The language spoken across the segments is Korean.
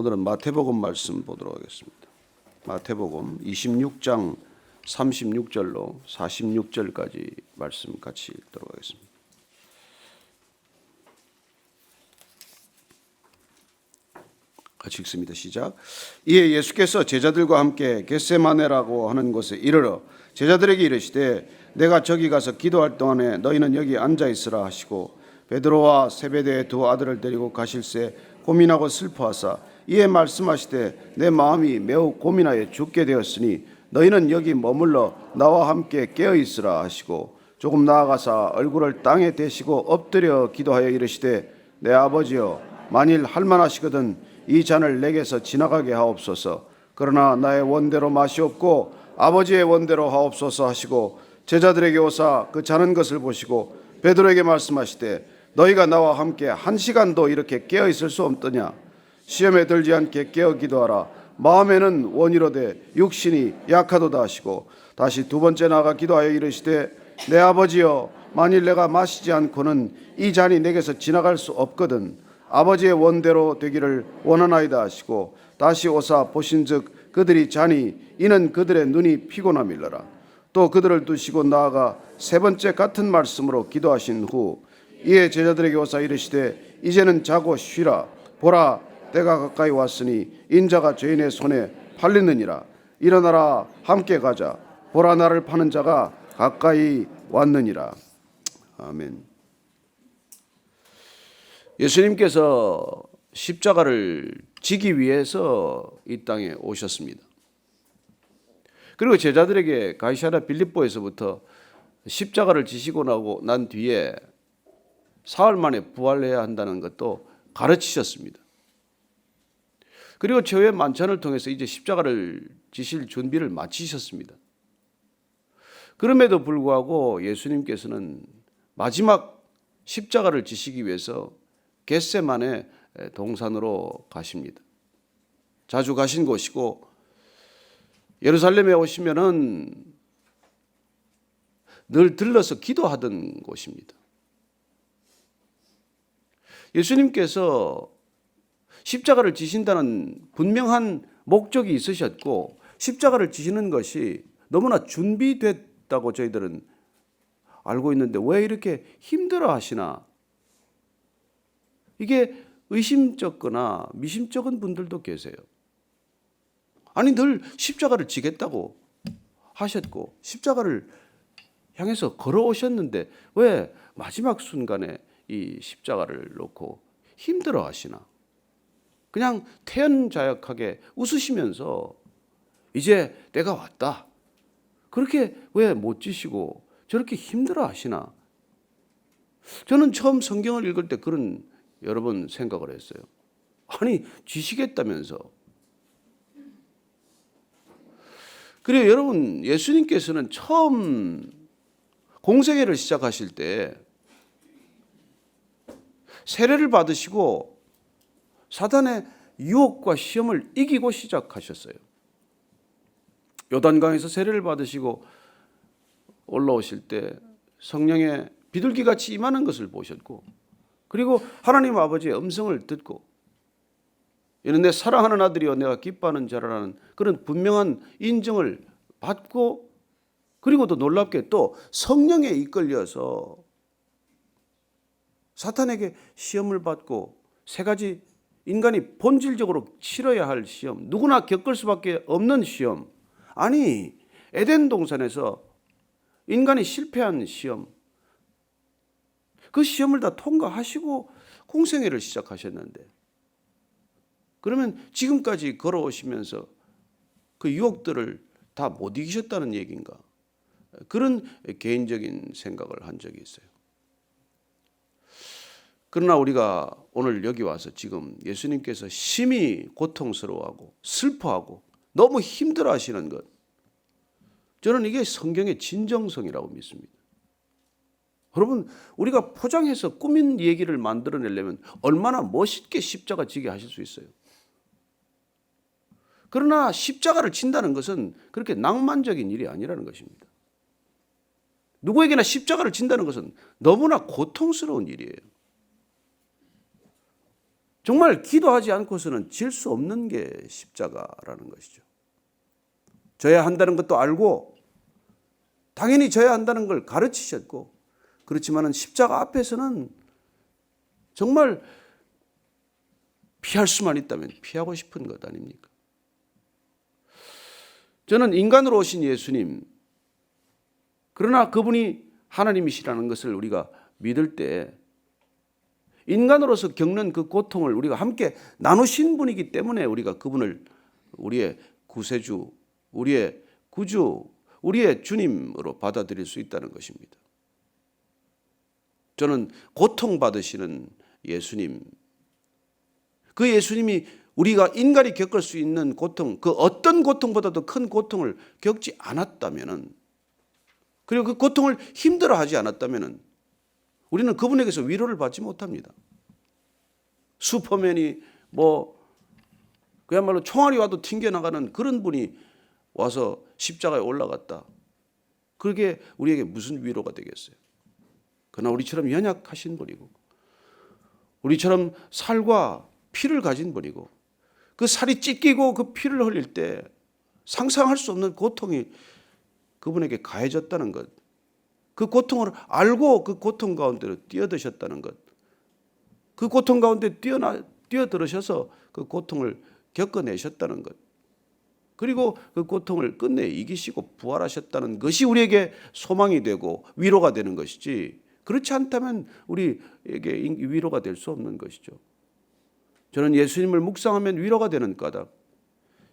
오늘은 마태복음 말씀 보도록 하겠습니다. 마태복음 26장 36절로 46절까지 말씀 같이 읽도록 하겠습니다. 같이 읽습니다. 시작. 이에 예수께서 제자들과 함께 겟세마네라고 하는 곳에 이르러 제자들에게 이르시되 내가 저기 가서 기도할 동안에 너희는 여기 앉아 있으라 하시고 베드로와 세베대의 두 아들을 데리고 가실새 고민하고 슬퍼하사 이에 말씀하시되 내 마음이 매우 고민하여 죽게 되었으니 너희는 여기 머물러 나와 함께 깨어 있으라 하시고 조금 나아가사 얼굴을 땅에 대시고 엎드려 기도하여 이르시되 내 아버지여 만일 할만하시거든 이 잔을 내게서 지나가게 하옵소서. 그러나 나의 원대로 마시옵고 아버지의 원대로 하옵소서 하시고 제자들에게 오사 그 자는 것을 보시고 베드로에게 말씀하시되 너희가 나와 함께 1시간도 이렇게 깨어 있을 수 없더냐. 시험에 들지 않게 깨어 기도하라. 마음에는 원이로되 육신이 약하도다 하시고 다시 두 번째 나아가 기도하여 이르시되 내 아버지여 만일 내가 마시지 않고는 이 잔이 내게서 지나갈 수 없거든 아버지의 원대로 되기를 원하나이다 하시고 다시 오사 보신즉 그들이 자니 이는 그들의 눈이 피곤함일러라. 또 그들을 두시고 나아가 세 번째 같은 말씀으로 기도하신 후 이에 제자들에게 오사 이르시되 이제는 자고 쉬라. 보라 때가 가까이 왔으니 인자가 죄인의 손에 팔리느니라. 일어나라 함께 가자. 보라 나를 파는 자가 가까이 왔느니라. 아멘. 예수님께서 십자가를 지기 위해서 이 땅에 오셨습니다. 그리고 제자들에게 가이사랴 빌립보에서부터 십자가를 지시고 난 뒤에 사흘 만에 부활해야 한다는 것도 가르치셨습니다. 그리고 최후의 만찬을 통해서 이제 십자가를 지실 준비를 마치셨습니다. 그럼에도 불구하고 예수님께서는 마지막 십자가를 지시기 위해서 겟세마네 동산으로 가십니다. 자주 가신 곳이고 예루살렘에 오시면은 늘 들러서 기도하던 곳입니다. 예수님께서 십자가를 지신다는 분명한 목적이 있으셨고 십자가를 지시는 것이 너무나 준비됐다고 저희들은 알고 있는데 왜 이렇게 힘들어 하시나? 이게 의심쩍거나 미심쩍은 분들도 계세요. 아니 늘 십자가를 지겠다고 하셨고 십자가를 향해서 걸어오셨는데 왜 마지막 순간에 이 십자가를 놓고 힘들어 하시나? 그냥 태연자역하게 웃으시면서 이제 때가 왔다. 그렇게 왜 못 지시고 저렇게 힘들어 하시나? 저는 처음 성경을 읽을 때 그런 여러 번 생각을 했어요. 아니 지시겠다면서. 그래요 여러분 예수님께서는 처음 공생애를 시작하실 때 세례를 받으시고 사단의 유혹과 시험을 이기고 시작하셨어요. 요단강에서 세례를 받으시고 올라오실 때 성령의 비둘기같이 임하는 것을 보셨고 그리고 하나님 아버지의 음성을 듣고 이는 내 사랑하는 아들이여 내가 기뻐하는 자라는 그런 분명한 인정을 받고 그리고 또 놀랍게 또 성령에 이끌려서 사탄에게 시험을 받고 세 가지 인간이 본질적으로 치러야 할 시험, 누구나 겪을 수밖에 없는 시험. 아니 에덴 동산에서 인간이 실패한 시험, 그 시험을 다 통과하시고 공생애를 시작하셨는데 그러면 지금까지 걸어오시면서 그 유혹들을 다 못 이기셨다는 얘기인가? 그런 개인적인 생각을 한 적이 있어요. 그러나 우리가 오늘 여기 와서 지금 예수님께서 심히 고통스러워하고 슬퍼하고 너무 힘들어 하시는 것, 저는 이게 성경의 진정성이라고 믿습니다. 여러분 우리가 포장해서 꾸민 얘기를 만들어내려면 얼마나 멋있게 십자가 지게 하실 수 있어요. 그러나 십자가를 진다는 것은 그렇게 낭만적인 일이 아니라는 것입니다. 누구에게나 십자가를 진다는 것은 너무나 고통스러운 일이에요. 정말 기도하지 않고서는 질 수 없는 게 십자가라는 것이죠. 져야 한다는 것도 알고 당연히 져야 한다는 걸 가르치셨고, 그렇지만은 십자가 앞에서는 정말 피할 수만 있다면 피하고 싶은 것 아닙니까? 저는 인간으로 오신 예수님, 그러나 그분이 하나님이시라는 것을 우리가 믿을 때 인간으로서 겪는 그 고통을 우리가 함께 나누신 분이기 때문에 우리가 그분을 우리의 구세주, 우리의 구주, 우리의 주님으로 받아들일 수 있다는 것입니다. 저는 고통받으시는 예수님, 그 예수님이 우리가 인간이 겪을 수 있는 고통, 그 어떤 고통보다도 큰 고통을 겪지 않았다면, 그리고 그 고통을 힘들어하지 않았다면 우리는 그분에게서 위로를 받지 못합니다. 슈퍼맨이 그야말로 총알이 와도 튕겨나가는 그런 분이 와서 십자가에 올라갔다. 그게 우리에게 무슨 위로가 되겠어요? 그러나 우리처럼 연약하신 분이고, 우리처럼 살과 피를 가진 분이고, 그 살이 찢기고 그 피를 흘릴 때 상상할 수 없는 고통이 그분에게 가해졌다는 것, 그 고통을 알고 그 고통 가운데로 뛰어드셨다는 것, 그 고통 가운데 뛰어들으셔서 그 고통을 겪어내셨다는 것, 그리고 그 고통을 끝내 이기시고 부활하셨다는 것이 우리에게 소망이 되고 위로가 되는 것이지, 그렇지 않다면 우리에게 위로가 될 수 없는 것이죠. 저는 예수님을 묵상하면 위로가 되는 까닭,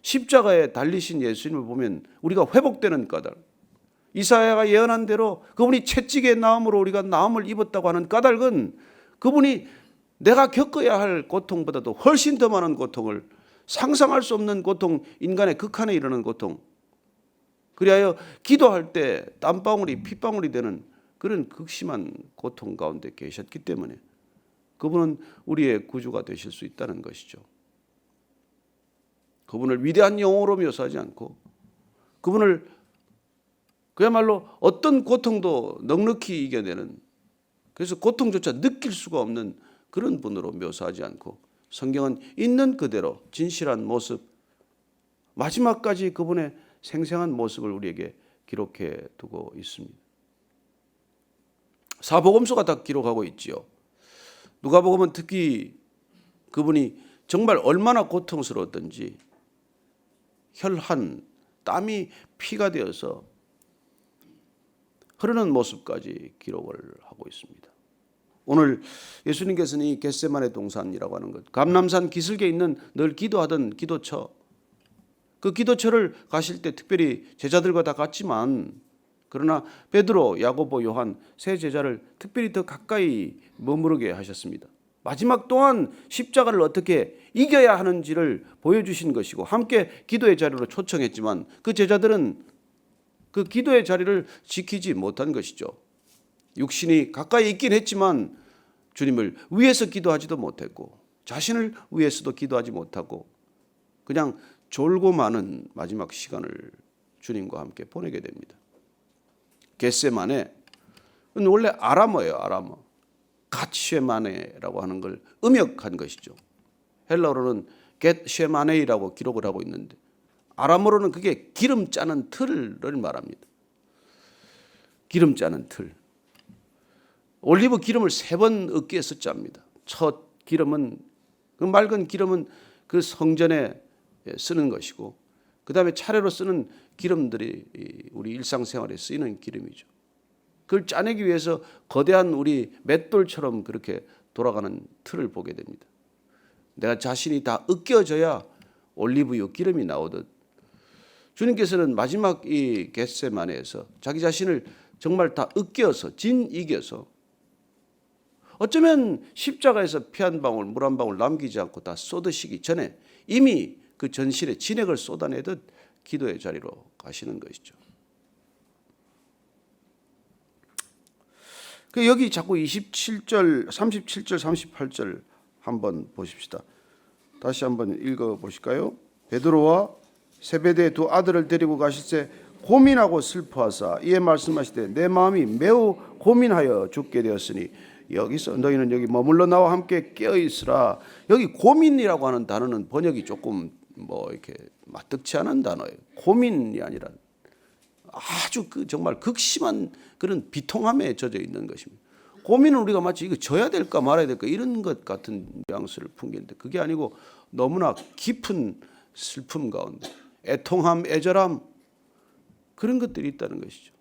십자가에 달리신 예수님을 보면 우리가 회복되는 까닭, 이사야가 예언한 대로 그분이 채찍의 나음으로 우리가 나음을 입었다고 하는 까닭은 그분이 내가 겪어야 할 고통보다도 훨씬 더 많은 고통을, 상상할 수 없는 고통, 인간의 극한에 이르는 고통, 그리하여 기도할 때 땀방울이 핏방울이 되는 그런 극심한 고통 가운데 계셨기 때문에 그분은 우리의 구주가 되실 수 있다는 것이죠. 그분을 위대한 영웅으로 묘사하지 않고 그분을 그야말로 어떤 고통도 넉넉히 이겨내는, 그래서 고통조차 느낄 수가 없는 그런 분으로 묘사하지 않고 성경은 있는 그대로 진실한 모습, 마지막까지 그분의 생생한 모습을 우리에게 기록해 두고 있습니다. 사복음서가 다 기록하고 있지요. 누가복음은 특히 그분이 정말 얼마나 고통스러웠던지 혈한 땀이 피가 되어서 흐르는 모습까지 기록을 하고 있습니다. 오늘 예수님께서는 이 겟세마네 동산이라고 하는 것, 감람산 기슭에 있는 늘 기도하던 기도처, 그 기도처를 가실 때 특별히 제자들과 다 갔지만, 그러나 베드로, 야고보, 요한 세 제자를 특별히 더 가까이 머무르게 하셨습니다. 마지막 동안 십자가를 어떻게 이겨야 하는지를 보여주신 것이고 함께 기도의 자리로 초청했지만 그 제자들은 그 기도의 자리를 지키지 못한 것이죠. 육신이 가까이 있긴 했지만 주님을 위해서 기도하지도 못했고 자신을 위해서도 기도하지 못하고 그냥 졸고 마는 마지막 시간을 주님과 함께 보내게 됩니다. 겟세마네, 원래 아람어예요. 아람어. 갓쉐마네라고 하는 걸 음역한 것이죠. 헬라어로는 겟쉐마네이라고 기록을 하고 있는데 아람어로는 그게 기름 짜는 틀을 말합니다. 기름 짜는 틀. 올리브 기름을 3번 으깨서 짭니다. 첫 기름은, 그 맑은 기름은 그 성전에 쓰는 것이고, 그 다음에 차례로 쓰는 기름들이 우리 일상생활에 쓰이는 기름이죠. 그걸 짜내기 위해서 거대한 우리 맷돌처럼 그렇게 돌아가는 틀을 보게 됩니다. 내가 자신이 다 으깨어져야 올리브유 기름이 나오듯 주님께서는 마지막 이 겟세마네에서 자기 자신을 정말 다 으깨어서 진이겨서 어쩌면 십자가에서 피 한 방울 물 한 방울 남기지 않고 다 쏟으시기 전에 이미 그 전실에 진액을 쏟아내듯 기도의 자리로 가시는 것이죠. 여기 자꾸 27절, 37절, 38절 한번 보십시다. 다시 한번 읽어보실까요? 베드로와 세베대의 2 아들을 데리고 가실새 고민하고 슬퍼하사 이에 말씀하시되 내 마음이 매우 고민하여 죽게 되었으니 여기서 너희는 여기 머물러 나와 함께 깨어 있으라. 여기 고민이라고 하는 단어는 번역이 조금 이렇게 맞득치 않은 단어예요. 고민이 아니라 아주 정말 극심한 그런 비통함에 젖어 있는 것입니다. 고민은 우리가 마치 이거 져야 될까 말아야 될까 이런 것 같은 뉘앙스를 풍기는데 그게 아니고 너무나 깊은 슬픔 가운데 애통함, 애절함 그런 것들이 있다는 것이죠.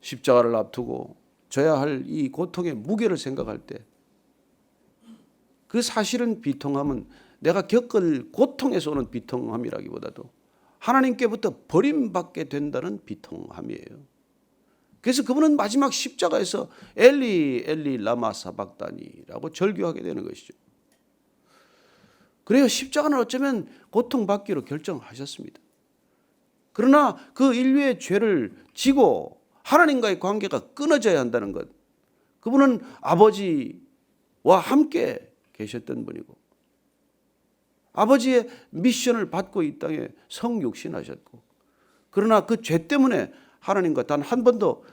십자가를 앞두고 져야 할 이 고통의 무게를 생각할 때 그 사실은 비통함은 내가 겪을 고통에서 오는 비통함이라기보다도 하나님께부터 버림받게 된다는 비통함이에요. 그래서 그분은 마지막 십자가에서 엘리 엘리 라마 사박다니라고 절규하게 되는 것이죠. 그래요. 십자가는 어쩌면 고통받기로 결정하셨습니다. 그러나 그 인류의 죄를 지고 하나님과의 관계가 끊어져야 한다는 것. 그분은 아버지와 함께 계셨던 분이고 아버지의 미션을 받고 이 땅에 성육신하셨고 그러나 그 죄 때문에 하나님과 단 한 번도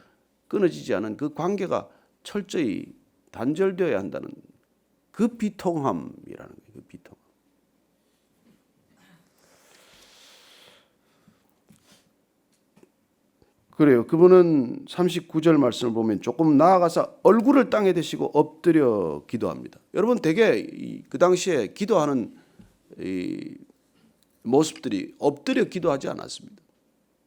끊어지지 않은 그 관계가 철저히 단절되어야 한다는 그 비통함이라는 거예요. 그 비통함. 그래요. 그분은 39절 말씀을 보면 조금 나아가서 얼굴을 땅에 대시고 엎드려 기도합니다. 여러분 되게 그 당시에 기도하는 이 모습들이 엎드려 기도하지 않았습니다.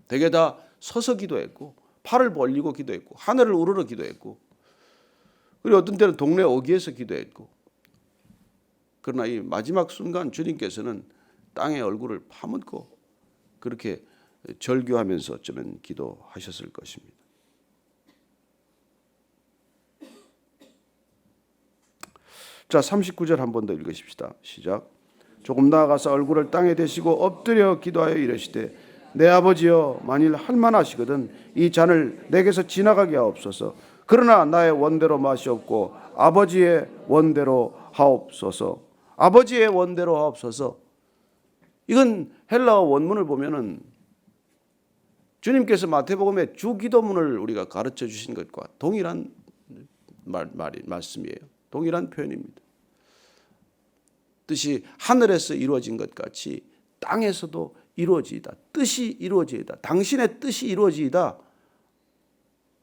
되게 다 서서 기도했고 팔을 벌리고 기도했고 하늘을 우러러 기도했고 그리고 어떤 때는 동네 어귀에서 기도했고 그러나 이 마지막 순간 주님께서는 땅에 얼굴을 파묻고 그렇게 절규하면서 어쩌면 기도하셨을 것입니다. 자, 39절 한 번 더 읽으십시다. 시작. 조금 나아가서 얼굴을 땅에 대시고 엎드려 기도하여 이르시되 내 아버지여 만일 할만하시거든 이 잔을 내게서 지나가게 하옵소서. 그러나 나의 원대로 마시옵고 아버지의 원대로 하옵소서. 아버지의 원대로 하옵소서. 이건 헬라어 원문을 보면은 주님께서 마태복음의 주기도문을 우리가 가르쳐 주신 것과 동일한 말씀이에요. 동일한 표현입니다. 뜻이 하늘에서 이루어진 것 같이 땅에서도 이루어지이다. 뜻이 이루어지이다. 당신의 뜻이 이루어지이다.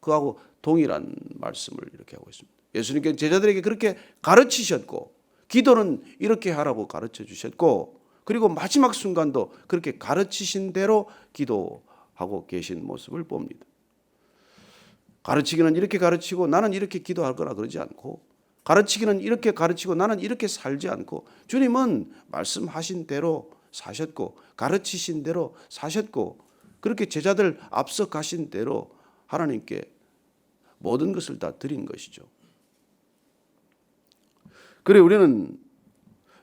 그하고 동일한 말씀을 이렇게 하고 있습니다. 예수님께서 제자들에게 그렇게 가르치셨고 기도는 이렇게 하라고 가르쳐 주셨고 그리고 마지막 순간도 그렇게 가르치신 대로 기도하고 계신 모습을 봅니다. 가르치기는 이렇게 가르치고 나는 이렇게 기도할 거라 그러지 않고 가르치기는 이렇게 가르치고 나는 이렇게 살지 않고 주님은 말씀하신 대로 사셨고 가르치신 대로 사셨고 그렇게 제자들 앞서 가신 대로 하나님께 모든 것을 다 드린 것이죠. 그래 우리는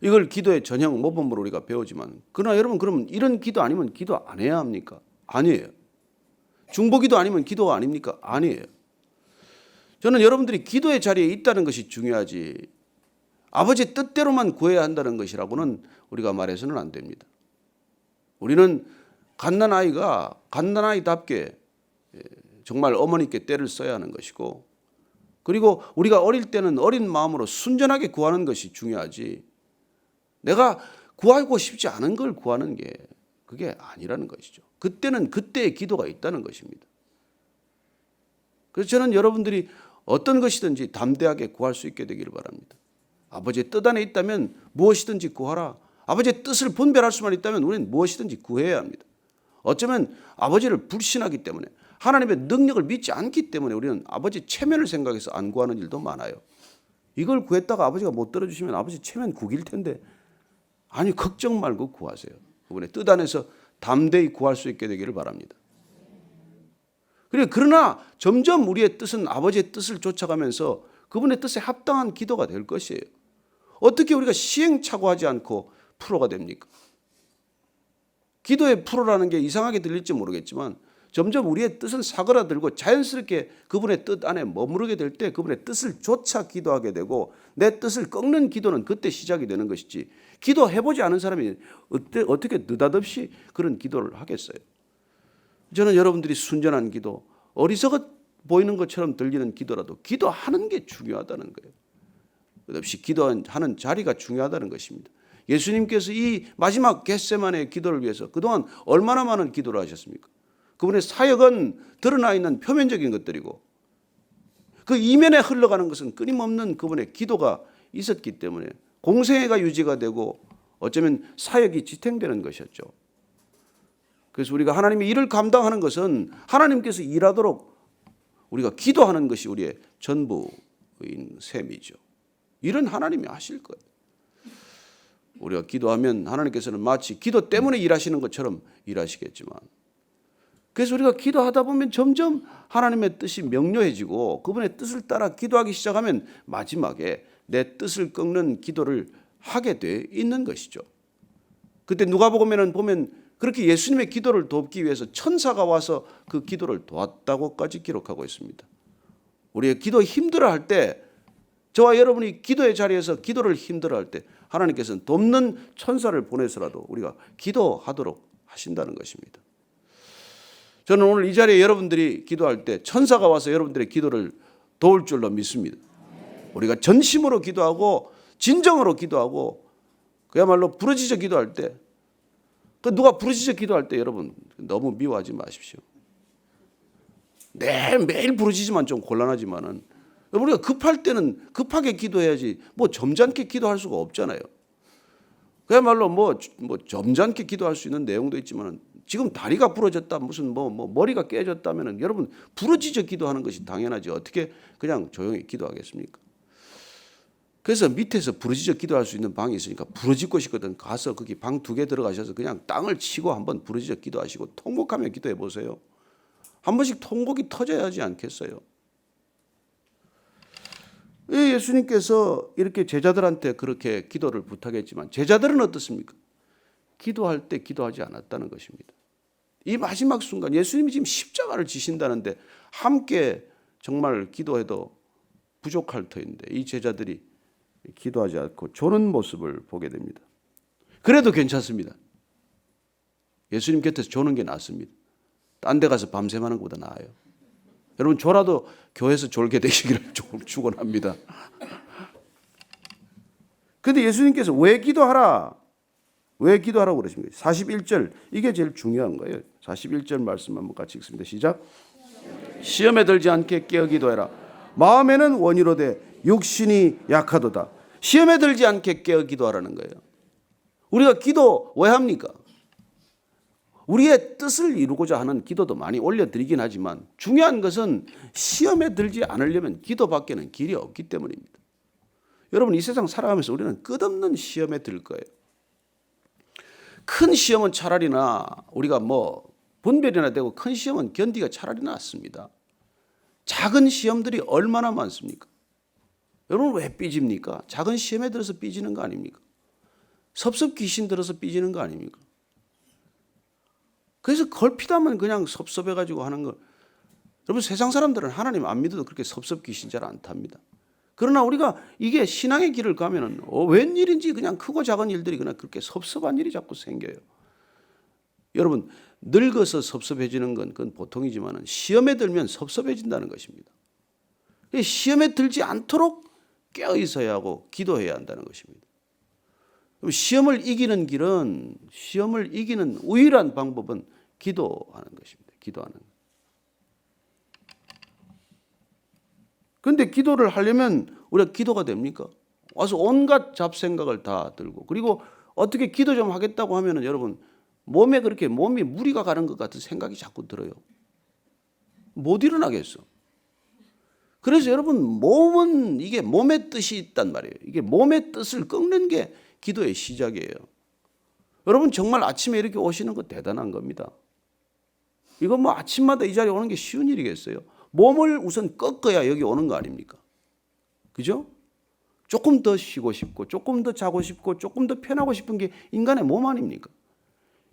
이걸 기도의 전형 모범으로 우리가 배우지만 그러나 여러분 그러면 이런 기도 아니면 기도 안 해야 합니까? 아니에요. 중보기도 아니면 기도가 아닙니까? 아니에요. 저는 여러분들이 기도의 자리에 있다는 것이 중요하지 아버지의 뜻대로만 구해야 한다는 것이라고는 우리가 말해서는 안 됩니다. 우리는 갓난아이가 갓난아이답게 정말 어머니께 때를 써야 하는 것이고 그리고 우리가 어릴 때는 어린 마음으로 순전하게 구하는 것이 중요하지 내가 구하고 싶지 않은 걸 구하는 게 그게 아니라는 것이죠. 그때는 그때의 기도가 있다는 것입니다. 그래서 저는 여러분들이 어떤 것이든지 담대하게 구할 수 있게 되기를 바랍니다. 아버지의 뜻 안에 있다면 무엇이든지 구하라. 아버지의 뜻을 분별할 수만 있다면 우리는 무엇이든지 구해야 합니다. 어쩌면 아버지를 불신하기 때문에 하나님의 능력을 믿지 않기 때문에 우리는 아버지 체면을 생각해서 안 구하는 일도 많아요. 이걸 구했다가 아버지가 못 들어주시면 아버지 체면 구길 텐데 아니 걱정 말고 구하세요. 그분의 뜻 안에서 담대히 구할 수 있게 되기를 바랍니다. 그러나 점점 우리의 뜻은 아버지의 뜻을 쫓아가면서 그분의 뜻에 합당한 기도가 될 것이에요. 어떻게 우리가 시행착오하지 않고 프로가 됩니까? 기도의 프로라는 게 이상하게 들릴지 모르겠지만 점점 우리의 뜻은 사그라들고 자연스럽게 그분의 뜻 안에 머무르게 될 때 그분의 뜻을 쫓아 기도하게 되고 내 뜻을 꺾는 기도는 그때 시작이 되는 것이지 기도해보지 않은 사람이 어떻게 느닷없이 그런 기도를 하겠어요. 저는 여러분들이 순전한 기도, 어리석어 보이는 것처럼 들리는 기도라도 기도하는 게 중요하다는 거예요. 끝없이 기도하는 자리가 중요하다는 것입니다. 예수님께서 이 마지막 겟세마네 기도를 위해서 그동안 얼마나 많은 기도를 하셨습니까? 그분의 사역은 드러나 있는 표면적인 것들이고 그 이면에 흘러가는 것은 끊임없는 그분의 기도가 있었기 때문에 공생애가 유지가 되고 어쩌면 사역이 지탱되는 것이었죠. 그래서 우리가 하나님의 일을 감당하는 것은 하나님께서 일하도록 우리가 기도하는 것이 우리의 전부인 셈이죠. 일은 하나님이 하실 거예요. 우리가 기도하면 하나님께서는 마치 기도 때문에 일하시는 것처럼 일하시겠지만 그래서 우리가 기도하다 보면 점점 하나님의 뜻이 명료해지고 그분의 뜻을 따라 기도하기 시작하면 마지막에 내 뜻을 꺾는 기도를 하게 돼 있는 것이죠. 그때 누가복음에는 보면 그렇게 예수님의 기도를 돕기 위해서 천사가 와서 그 기도를 도왔다고까지 기록하고 있습니다. 우리의 기도 힘들어할 때 저와 여러분이 기도의 자리에서 기도를 힘들어할 때 하나님께서는 돕는 천사를 보내서라도 우리가 기도하도록 하신다는 것입니다. 저는 오늘 이 자리에 여러분들이 기도할 때 천사가 와서 여러분들의 기도를 도울 줄로 믿습니다. 우리가 전심으로 기도하고 진정으로 기도하고 그야말로 부르짖어 기도할 때 누가 부르짖어 기도할 때 여러분 너무 미워하지 마십시오. 매일 부르짖으면 좀 곤란하지만은 우리가 급할 때는 급하게 기도해야지 뭐 점잖게 기도할 수가 없잖아요. 그야말로 뭐 점잖게 기도할 수 있는 내용도 있지만은 지금 다리가 부러졌다 무슨 머리가 깨졌다면은 여러분 부르짖어 기도하는 것이 당연하지 어떻게 그냥 조용히 기도하겠습니까? 그래서 밑에서 부르짖어 기도할 수 있는 방이 있으니까 부르짖고 싶거든 가서 거기 방 2개 들어가셔서 그냥 땅을 치고 한번 부르짖어 기도하시고 통곡하며 기도해 보세요. 한 번씩 통곡이 터져야 하지 않겠어요? 예수님께서 이렇게 제자들한테 그렇게 기도를 부탁했지만 제자들은 어떻습니까? 기도할 때 기도하지 않았다는 것입니다. 이 마지막 순간 예수님이 지금 십자가를 지신다는데 함께 정말 기도해도 부족할 터인데 이 제자들이 기도하지 않고 조는 모습을 보게 됩니다. 그래도 괜찮습니다. 예수님 곁에서 조는 게 낫습니다. 딴 데 가서 밤샘하는 것보다 나아요. 여러분 조라도 교회에서 졸게 되시기를 축원합니다. 그런데 예수님께서 왜 기도하라? 왜 기도하라고 그러십니까? 41절 이게 제일 중요한 거예요. 41절 말씀 한번 같이 읽습니다. 시작. 시험에 들지 않게 깨어 기도해라. 마음에는 원이로되 육신이 약하도다. 시험에 들지 않게 깨어 기도하라는 거예요. 우리가 기도 왜 합니까? 우리의 뜻을 이루고자 하는 기도도 많이 올려드리긴 하지만 중요한 것은 시험에 들지 않으려면 기도밖에는 길이 없기 때문입니다. 여러분 이 세상 살아가면서 우리는 끝없는 시험에 들 거예요. 큰 시험은 차라리나 우리가 분별이나 되고 큰 시험은 견디가 차라리 낫습니다. 작은 시험들이 얼마나 많습니까? 여러분 왜 삐집니까? 작은 시험에 들어서 삐지는 거 아닙니까? 섭섭 귀신 들어서 삐지는 거 아닙니까? 그래서 걸핏하면 그냥 섭섭해가지고 하는 거. 여러분 세상 사람들은 하나님 안 믿어도 그렇게 섭섭 귀신 잘 안 탑니다. 그러나 우리가 이게 신앙의 길을 가면은 웬일인지 그냥 크고 작은 일들이 그냥 그렇게 섭섭한 일이 자꾸 생겨요. 여러분 늙어서 섭섭해지는 건 그건 보통이지만 시험에 들면 섭섭해진다는 것입니다. 시험에 들지 않도록 깨어 있어야 하고 기도해야 한다는 것입니다. 시험을 이기는 길은 시험을 이기는 유일한 방법은 기도하는 것입니다. 기도하는. 그런데 기도를 하려면 우리가 기도가 됩니까? 와서 온갖 잡생각을 다 들고 그리고 어떻게 기도 좀 하겠다고 하면은 여러분 몸에 그렇게 몸이 무리가 가는 것 같은 생각이 자꾸 들어요. 못 일어나겠어. 그래서 여러분 몸은 이게 몸의 뜻이 있단 말이에요. 이게 몸의 뜻을 꺾는 게 기도의 시작이에요. 여러분 정말 아침에 이렇게 오시는 거 대단한 겁니다. 이거 아침마다 이 자리에 오는 게 쉬운 일이겠어요? 몸을 우선 꺾어야 여기 오는 거 아닙니까? 그죠? 조금 더 쉬고 싶고 조금 더 자고 싶고 조금 더 편하고 싶은 게 인간의 몸 아닙니까?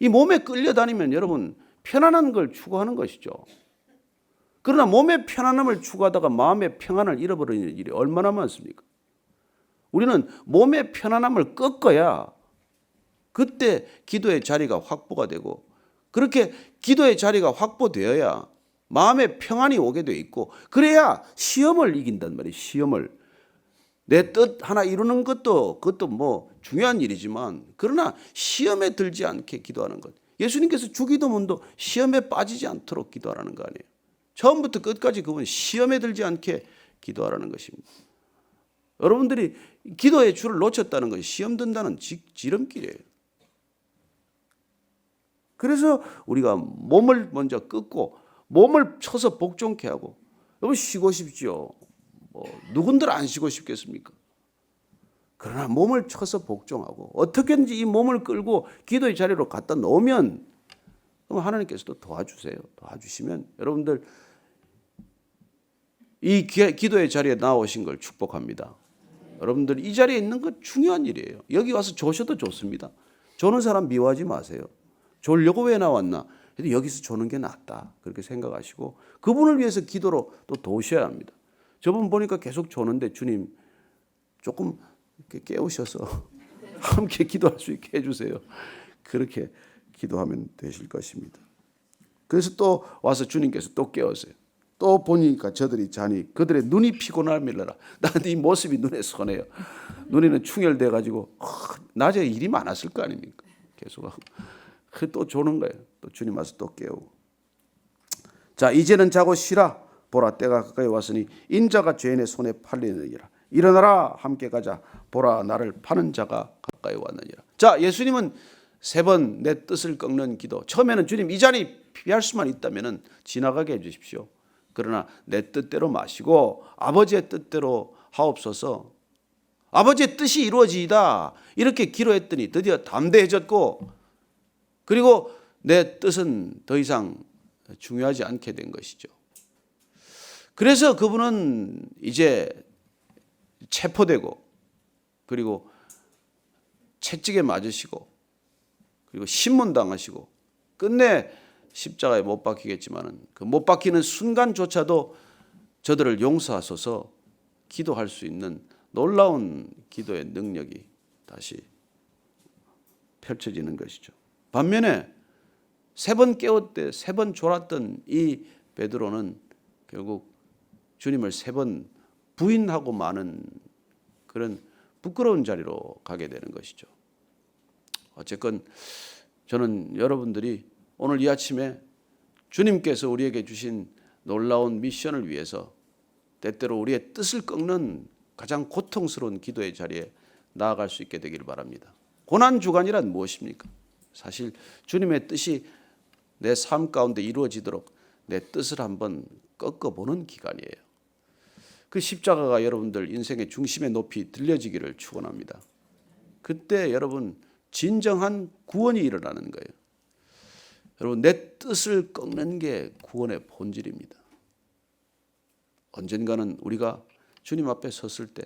이 몸에 끌려다니면 여러분 편안한 걸 추구하는 것이죠. 그러나 몸의 편안함을 추구하다가 마음의 평안을 잃어버리는 일이 얼마나 많습니까? 우리는 몸의 편안함을 꺾어야 그때 기도의 자리가 확보가 되고 그렇게 기도의 자리가 확보되어야 마음에 평안이 오게 돼 있고, 그래야 시험을 이긴단 말이에요. 시험을. 내 뜻 하나 이루는 것도 그것도 뭐 중요한 일이지만, 그러나 시험에 들지 않게 기도하는 것. 예수님께서 주기도문도 시험에 빠지지 않도록 기도하라는 거 아니에요. 처음부터 끝까지 그분 시험에 들지 않게 기도하라는 것입니다. 여러분들이 기도의 줄을 놓쳤다는 것이 시험 든다는 지름길이에요. 그래서 우리가 몸을 먼저 끊고 몸을 쳐서 복종케 하고, 여러분 쉬고 싶지요. 누군들 안 쉬고 싶겠습니까? 그러나 몸을 쳐서 복종하고 어떻게든지 이 몸을 끌고 기도의 자리로 갖다 놓으면, 그럼 하나님께서도 도와주세요. 도와주시면 여러분들 이 기도의 자리에 나오신 걸 축복합니다. 여러분들 이 자리에 있는 건 중요한 일이에요. 여기 와서 조셔도 좋습니다. 조는 사람 미워하지 마세요. 졸려고 왜 나왔나? 그래도 여기서 조는 게 낫다, 그렇게 생각하시고 그분을 위해서 기도로 또 도우셔야 합니다. 저분 보니까 계속 조는데 주님 조금 이렇게 깨우셔서 함께 기도할 수 있게 해주세요. 그렇게 기도하면 되실 것입니다. 그래서 또 와서 주님께서 또 깨우세요. 또 보니까 저들이 자니 그들의 눈이 피곤함이라. 나한테 이 모습이 눈에 선해요. 눈에는 충혈돼 가지고 낮에 일이 많았을 거 아닙니까? 계속하고 또 조는 거예요. 또 주님 와서 또 깨우고. 자, 이제는 자고 쉬라. 보라, 때가 가까이 왔으니 인자가 죄인의 손에 팔리느니라. 일어나라, 함께 가자. 보라, 나를 파는 자가 가까이 왔느니라. 자, 예수님은 3번 내 뜻을 꺾는 기도. 처음에는 주님 이 자리 피할 수만 있다면 지나가게 해주십시오. 그러나 내 뜻대로 마시고 아버지의 뜻대로 하옵소서. 아버지의 뜻이 이루어지이다, 이렇게 기도했더니 드디어 담대해졌고, 그리고 내 뜻은 더 이상 중요하지 않게 된 것이죠. 그래서 그분은 이제 체포되고, 그리고 채찍에 맞으시고, 그리고 신문당하시고, 끝내 십자가에 못 박히겠지만은 그 못 박히는 순간조차도 저들을 용서하소서 기도할 수 있는 놀라운 기도의 능력이 다시 펼쳐지는 것이죠. 반면에 3번 깨웠대 3번 졸았던 이 베드로는 결국 주님을 3번 부인하고 마는 그런 부끄러운 자리로 가게 되는 것이죠. 어쨌건 저는 여러분들이 오늘 이 아침에 주님께서 우리에게 주신 놀라운 미션을 위해서 때때로 우리의 뜻을 꺾는 가장 고통스러운 기도의 자리에 나아갈 수 있게 되기를 바랍니다. 고난주간이란 무엇입니까? 사실 주님의 뜻이 내 삶 가운데 이루어지도록 내 뜻을 한번 꺾어보는 기간이에요. 그 십자가가 여러분들 인생의 중심에 높이 들려지기를 축원합니다. 그때 여러분 진정한 구원이 일어나는 거예요. 여러분, 내 뜻을 꺾는 게 구원의 본질입니다. 언젠가는 우리가 주님 앞에 섰을 때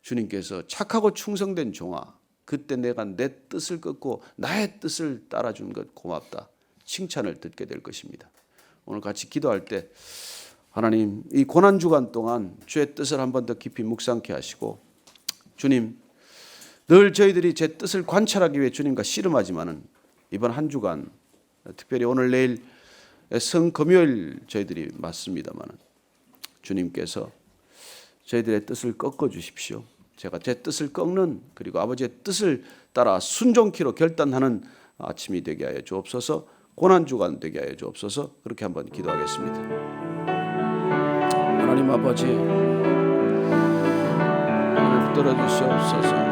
주님께서 착하고 충성된 종아, 그때 내가 내 뜻을 꺾고 나의 뜻을 따라준 것 고맙다, 칭찬을 듣게 될 것입니다. 오늘 같이 기도할 때 하나님, 이 고난주간 동안 주의 뜻을 한 번 더 깊이 묵상케 하시고, 주님, 늘 저희들이 제 뜻을 관찰하기 위해 주님과 씨름하지만은 이번 한 주간, 특별히 오늘 내일 성금요일 저희들이 맞습니다만은 주님께서 저희들의 뜻을 꺾어 주십시오. 제가 제 뜻을 꺾는, 그리고 아버지의 뜻을 따라 순종키로 결단하는 아침이 되게 하여 주옵소서. 고난주간 되게 하여 주옵소서. 그렇게 한번 기도하겠습니다. 하나님 아버지, 하나님 붙들어 주시옵소서.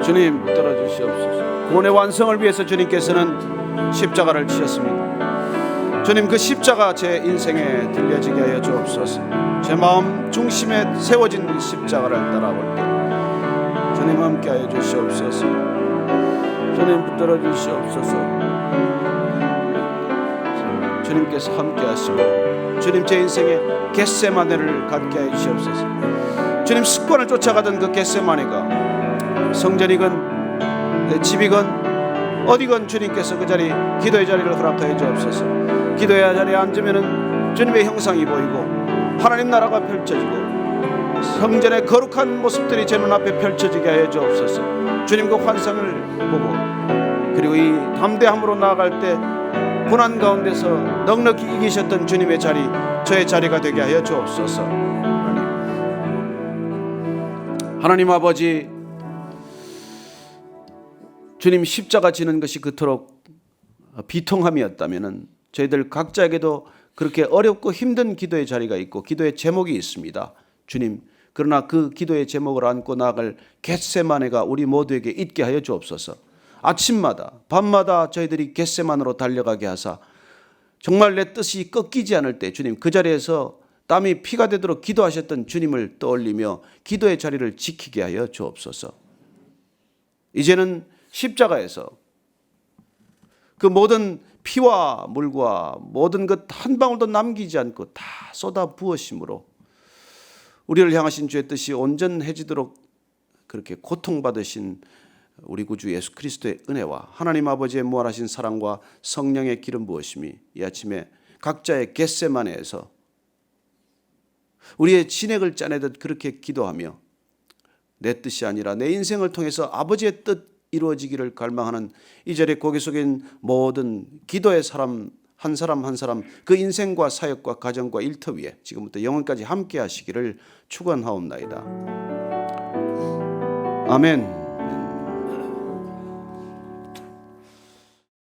주님 붙들어 주시옵소서. 구원의 완성을 위해서 주님께서는 십자가를 지셨습니다. 주님, 그 십자가 제 인생에 들려지게 하여 주옵소서. 제 마음 중심에 세워진 십자가를 따라올 때 주님 함께 하여 주시옵소서. 주님 붙들어 주시옵소서. 주님께서 함께 하시고, 주님 제 인생에 겟세마네를 갖게 하여 주시옵소서. 주님, 습관을 쫓아가던 그 겟세마네가 성전이건 내 집이건 어디건 주님께서 그 자리, 기도의 자리를 허락하여 주옵소서. 기도의 자리에 앉으면은 주님의 형상이 보이고 하나님 나라가 펼쳐지고 성전의 거룩한 모습들이 제 눈앞에 펼쳐지게 하여 주옵소서. 주님 그 환상을 보고, 그리고 이 담대함으로 나아갈 때 고난 가운데서 넉넉히 이기셨던 주님의 자리, 저의 자리가 되게 하여 주옵소서. 하나님 아버지, 주님 십자가 지는 것이 그토록 비통함이었다면 저희들 각자에게도 그렇게 어렵고 힘든 기도의 자리가 있고 기도의 제목이 있습니다. 주님, 그러나 그 기도의 제목을 안고 나아갈 겟세마네가 우리 모두에게 있게 하여 주옵소서. 아침마다 밤마다 저희들이 겟세만으로 달려가게 하사 정말 내 뜻이 꺾이지 않을 때 주님, 그 자리에서 땀이 피가 되도록 기도하셨던 주님을 떠올리며 기도의 자리를 지키게 하여 주옵소서. 이제는 십자가에서 그 모든 피와 물과 모든 것 한 방울도 남기지 않고 다 쏟아 부으심으로 우리를 향하신 주의 뜻이 온전해지도록 그렇게 고통받으신 우리 구주 예수 그리스도의 은혜와 하나님 아버지의 무한하신 사랑과 성령의 기름 부으심이 이 아침에 각자의 겟세마네에서 우리의 진액을 짜내듯 그렇게 기도하며 내 뜻이 아니라 내 인생을 통해서 아버지의 뜻 이루어지기를 갈망하는 이 자리에 고개 숙인 모든 기도의 사람 한 사람 한 사람 그 인생과 사역과 가정과 일터 위에 지금부터 영원까지 함께 하시기를 축원하옵나이다. 아멘.